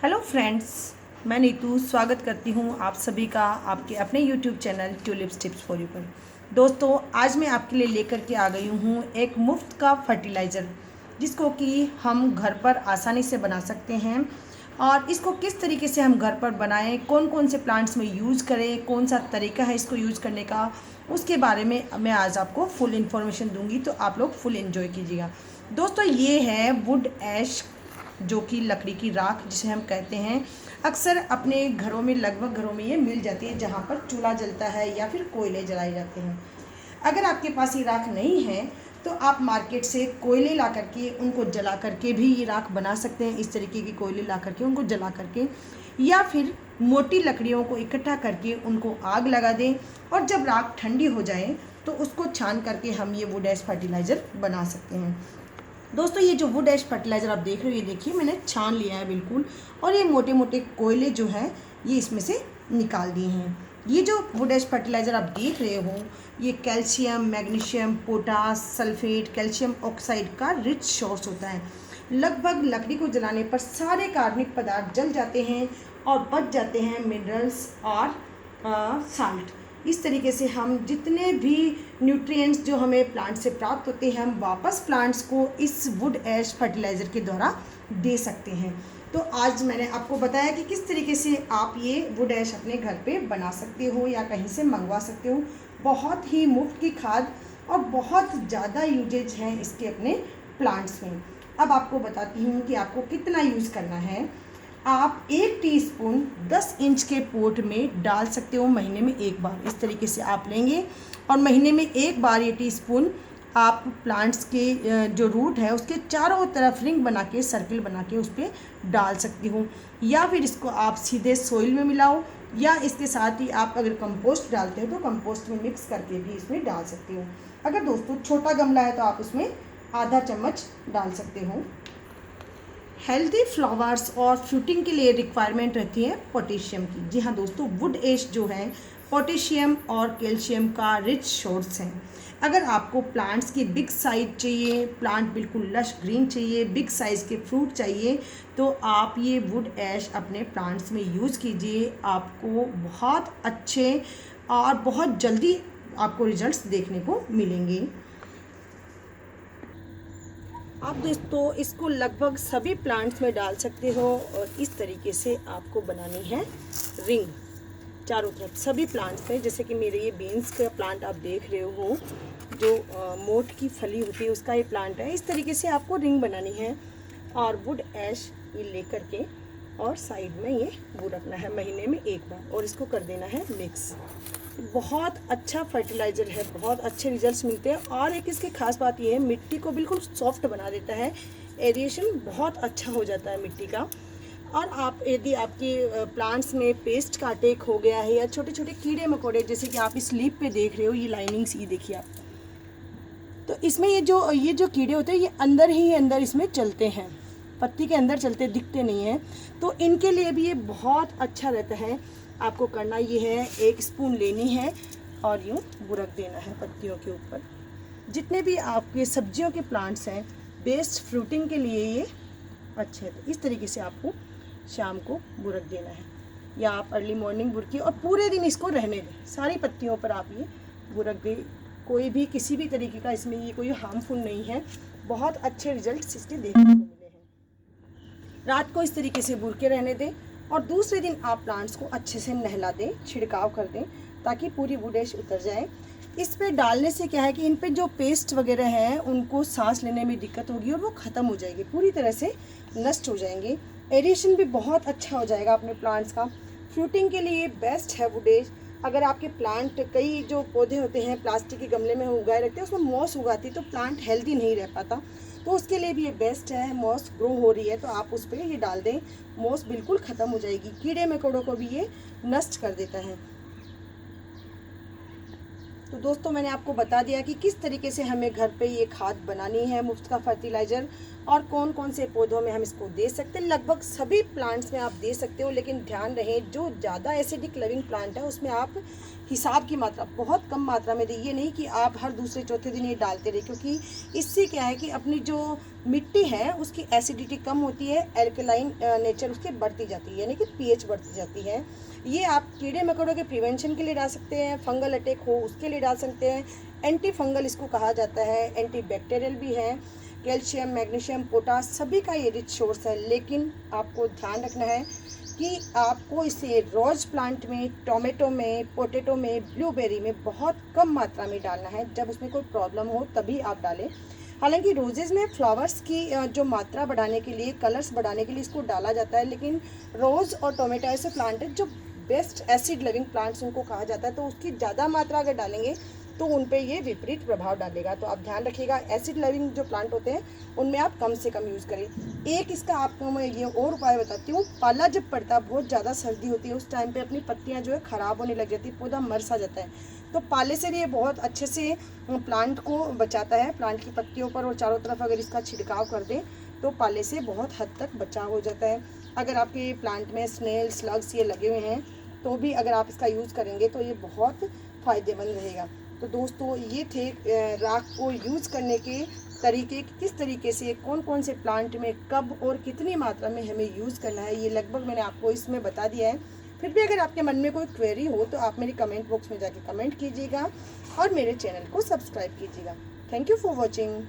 Hello friends, मैं नीतू स्वागत करती हूँ आप सभी का आपके अपने YouTube channel tulips tips for you पर। दोस्तों, आज मैं आपके लिए लेकर के आ गई हूँ एक मुफ्त का फर्टिलाइज़र, जिसको कि हम घर पर आसानी से बना सकते हैं। और इसको किस तरीके से हम घर पर बनाएं, कौन कौन से प्लांट्स में यूज़ करें, कौन सा तरीका है इसको यूज़ करने का, उसके बारे में मैं आज आपको फुल इन्फॉर्मेशन दूंगी, तो आप लोग फुल एंजॉय कीजिएगा। दोस्तों, ये है वुड ऐश, जो कि लकड़ी की राख जिसे हम कहते हैं। अक्सर अपने घरों में, लगभग घरों में ये मिल जाती है, जहाँ पर चूल्हा जलता है या फिर कोयले जलाए जाते हैं। अगर आपके पास ये राख नहीं है तो आप मार्केट से कोयले ला करके उनको जला करके भी ये राख बना सकते हैं। इस तरीके की कोयले ला करके उनको जला करके, या फिर मोटी लकड़ियों को इकट्ठा करके उनको आग लगा दें, और जब राख ठंडी हो जाए तो उसको छान करके हम ये वुड ऐश फर्टिलाइज़र बना सकते हैं। दोस्तों, ये जो वुड ऐश फर्टिलाइज़र आप देख रहे हो, ये देखिए मैंने छान लिया है बिल्कुल, और ये मोटे मोटे कोयले जो हैं ये इसमें से निकाल दिए हैं। ये जो वुड ऐश फर्टिलाइज़र आप देख रहे हो, ये calcium, magnesium, potash, sulphate, calcium oxide का रिच सोर्स होता है। लगभग लकड़ी को जलाने पर सारे कार्बनिक पदार्थ जल जाते हैं और बच जाते हैं मिनरल्स और साल्ट। इस तरीके से हम जितने भी न्यूट्रिएंट्स जो हमें प्लांट से प्राप्त होते हैं, हम वापस प्लांट्स को इस वुड ऐश फर्टिलाइज़र के द्वारा दे सकते हैं। तो आज मैंने आपको बताया कि किस तरीके से आप ये वुड ऐश अपने घर पे बना सकते हो या कहीं से मंगवा सकते हो। बहुत ही मुफ्त की खाद और बहुत ज़्यादा यूजेज हैं इसके अपने प्लांट्स में। अब आपको बताती हूँ कि आपको कितना यूज़ करना है। आप 1 टीस्पून 10 इंच के पोट में डाल सकते हो महीने में एक बार। इस तरीके से आप लेंगे और महीने में एक बार ये टीस्पून आप प्लांट्स के जो रूट है उसके चारों तरफ रिंग बना के, सर्किल बना के उस पर डाल सकती हूँ। या फिर इसको आप सीधे सोइल में मिलाओ, या इसके साथ ही आप अगर कंपोस्ट डालते हो तो कंपोस्ट में मिक्स करके भी इसमें डाल सकती हो। अगर दोस्तों छोटा गमला है तो आप उसमें आधा चम्मच डाल सकते हो। हेल्दी फ्लावर्स और फ्रूटिंग के लिए रिक्वायरमेंट रहती है पोटेशियम की। जी हाँ दोस्तों, वुड ऐश जो है पोटेशियम और कैल्शियम का रिच सोर्स है। अगर आपको प्लांट्स की बिग साइज चाहिए, प्लांट बिल्कुल लश ग्रीन चाहिए, बिग साइज़ के फ्रूट चाहिए, तो आप ये वुड ऐश अपने प्लांट्स में यूज़ कीजिए। आपको बहुत अच्छे और बहुत जल्दी आपको रिजल्ट्स देखने को मिलेंगे। आप दोस्तों इसको लगभग सभी प्लांट्स में डाल सकते हो, और इस तरीके से आपको बनानी है रिंग चारों तरफ सभी प्लांट्स में। जैसे कि मेरे ये बीन्स का प्लांट आप देख रहे हो, जो मोठ की फली होती है उसका ये प्लांट है। इस तरीके से आपको रिंग बनानी है, और वुड ऐश ये लेकर के और साइड में ये वो रखना है महीने में एक बार, और इसको कर देना है मिक्स। बहुत अच्छा फर्टिलाइज़र है, बहुत अच्छे रिजल्ट्स मिलते हैं। और एक इसकी खास बात ये है, मिट्टी को बिल्कुल सॉफ्ट बना देता है, एरिएशन बहुत अच्छा हो जाता है मिट्टी का। और आप यदि आपके प्लांट्स में पेस्ट का अटैक हो गया है या छोटे छोटे कीड़े मकोड़े, जैसे कि आप इस लीफ पे देख रहे हो, ये लाइनिंग्स ये देखिए आप, तो इसमें ये जो कीड़े होते हैं ये अंदर ही अंदर इसमें चलते हैं, पत्ती के अंदर चलते, दिखते नहीं हैं। तो इनके लिए भी ये बहुत अच्छा रहता है। आपको करना ये है, 1 स्पून लेनी है और यूँ बुरक देना है पत्तियों के ऊपर। जितने भी आपके सब्जियों के प्लांट्स हैं, बेस्ट फ्रूटिंग के लिए ये अच्छे हैं। तो इस तरीके से आपको शाम को बुरक देना है, या आप अर्ली मॉर्निंग बुरकिए और पूरे दिन इसको रहने दें। सारी पत्तियों पर आप ये बुरक दें। कोई भी किसी भी तरीके का इसमें ये कोई हार्मफुल नहीं है। बहुत अच्छे रिजल्ट्स इसके देखने को मिले हैं। रात को इस तरीके से बुरके रहने दें, और दूसरे दिन आप प्लांट्स को अच्छे से नहला दें, छिड़काव कर दें, ताकि पूरी वुड ऐश उतर जाए। इस पे डालने से क्या है कि इन पे जो पेस्ट वगैरह हैं उनको सांस लेने में दिक्कत होगी और वो ख़त्म हो जाएगी, पूरी तरह से नष्ट हो जाएंगे। एरिएशन भी बहुत अच्छा हो जाएगा अपने प्लांट्स का। फ्रूटिंग के लिए बेस्ट है वुड ऐश। अगर आपके प्लांट, कई जो पौधे होते हैं प्लास्टिक के गमले में उगाए रखते हैं, उसमें मॉस उगाती है तो प्लांट हेल्दी नहीं रह पाता, तो उसके लिए भी ये बेस्ट है। मॉस ग्रो हो रही है तो आप उस पर ये डाल दें, मॉस बिल्कुल ख़त्म हो जाएगी। कीड़े मकोड़ों को भी ये नष्ट कर देता है। तो दोस्तों, मैंने आपको बता दिया कि किस तरीके से हमें घर पे ये खाद बनानी है, मुफ्त का फर्टिलाइज़र। और कौन कौन से पौधों में हम इसको दे सकते हैं। लगभग सभी प्लांट्स में आप दे सकते हो, लेकिन ध्यान रहे जो ज़्यादा एसिडिक लविंग प्लांट है उसमें आप हिसाब की मात्रा, बहुत कम मात्रा में दें। ये नहीं कि आप हर दूसरे चौथे दिन ये डालते रहे, क्योंकि इससे क्या है कि अपनी जो मिट्टी है उसकी एसिडिटी कम होती है, एल्कलाइन नेचर उसकी बढ़ती जाती है, यानी कि पीएच बढ़ती जाती है। ये आप कीड़े मकोड़ों के प्रिवेंशन के लिए डाल सकते हैं, फंगल अटैक हो उसके लिए डाल सकते हैं। एंटी फंगल इसको कहा जाता है, एंटी बैक्टीरियल भी है। कैल्शियम, मैग्नीशियम, पोटास सभी का ये रिच सोर्स है। लेकिन आपको ध्यान रखना है कि आपको इसे रोज़ प्लांट में, टोमेटो में, पोटैटो में, ब्लूबेरी में बहुत कम मात्रा में डालना है। जब उसमें कोई प्रॉब्लम हो तभी आप डालें। हालांकि रोजेज़ में फ्लावर्स की जो मात्रा बढ़ाने के लिए, कलर्स बढ़ाने के लिए इसको डाला जाता है, लेकिन रोज़ और टोमेटो ऐसे प्लांट है जो बेस्ट एसिड लविंग प्लांट्स उनको कहा जाता है, तो उसकी ज़्यादा मात्रा अगर डालेंगे तो उन पे ये विपरीत प्रभाव डालेगा। तो आप ध्यान रखिएगा, एसिड लविंग जो प्लांट होते हैं उनमें आप कम से कम यूज़ करें। एक इसका आपको मैं ये और उपाय बताती हूँ। पाला जब पड़ता है, बहुत ज़्यादा सर्दी होती है, उस टाइम पे अपनी पत्तियाँ जो है ख़राब होने लग जाती है, पौधा मर सा जाता है, तो पाले से ये बहुत अच्छे से प्लांट को बचाता है। प्लांट की पत्तियों पर और चारों तरफ अगर इसका छिड़काव कर दें तो पाले से बहुत हद तक बचाव हो जाता है। अगर आपके प्लांट में स्नेल, स्लग्स ये लगे हुए हैं तो भी अगर आप इसका यूज़ करेंगे तो ये बहुत फ़ायदेमंद रहेगा। तो दोस्तों ये थे राख को यूज़ करने के तरीके, किस तरीके से कौन कौन से प्लांट में कब और कितनी मात्रा में हमें यूज़ करना है, ये लगभग मैंने आपको इसमें बता दिया है। फिर भी अगर आपके मन में कोई क्वेरी हो तो आप मेरे कमेंट बॉक्स में जाके कमेंट कीजिएगा और मेरे चैनल को सब्सक्राइब कीजिएगा। Thank you for watching.